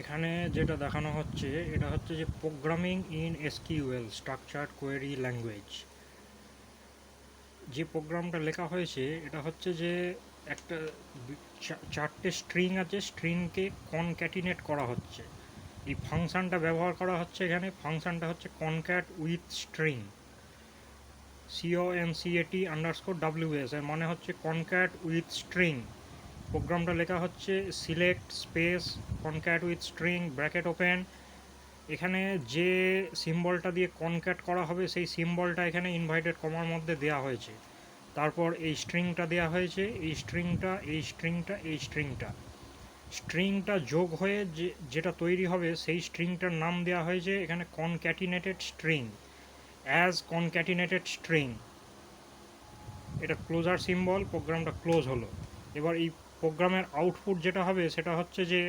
এখানে যেটা দেখানো হচ্ছে এটা হচ্ছে যে programming in SQL structured query language. যে প্রোগ্রামটা লেখা হয়েছে এটা হচ্ছে যে একটা চারটে স্ট্রিং আছে, স্ট্রিংকে কনক্যাটিনেট করা হচ্ছে। এই ফাংশনটা ব্যবহার করা হচ্ছে এখানে। ফাংশনটা হচ্ছে কনক্যাট উইথ স্ট্রিং, CONCAT_WS, এর মানে হচ্ছে কনক্যাট উইথ স্ট্রিং। প্রোগ্রামটা লেখা হচ্ছে select space concat with string bracket open. এখানে যে সিম্বলটা দিয়ে কনক্যাট করা হবে সেই সিম্বলটা এখানে ইনভাইটেড কমার মধ্যে দেওয়া হয়েছে। তারপর এই স্ট্রিংটা দেওয়া হয়েছে, এই স্ট্রিংটা এই স্ট্রিংটা এই স্ট্রিংটা স্ট্রিংটা যোগ হয়ে যেটা তৈরি হবে সেই স্ট্রিংটার নাম দেওয়া হয়েছে এখানে কনক্যাটিনেটেড স্ট্রিং, অ্যাজ কনক্যাটিনেটেড স্ট্রিং। এটা ক্লোজার সিম্বল, প্রোগ্রামটা ক্লোজ হলো। এবার এই প্রোগ্রামের আউটপুট যেটা হবে সেটা হচ্ছে যে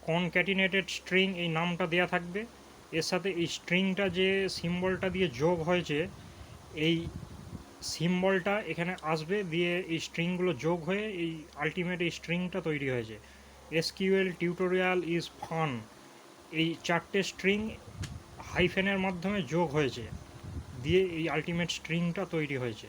কনক্যাটিনেটেড স্ট্রিং এই নামটা দেয়া থাকবে, এর সাথে এই স্ট্রিংটা যে সিম্বলটা দিয়ে যোগ হয়েছে এই সিম্বলটা এখানে আসবে, দিয়ে এই স্ট্রিংগুলো যোগ হয়ে এই আলটিমেট এই স্ট্রিংটা তৈরি হয়েছে। এসকিউএল টিউটোরিয়াল ইজ ফান, এই চারটে স্ট্রিং হাইফেনের মাধ্যমে যোগ হয়েছে, দিয়ে এই আলটিমেট স্ট্রিংটা তৈরি হয়েছে।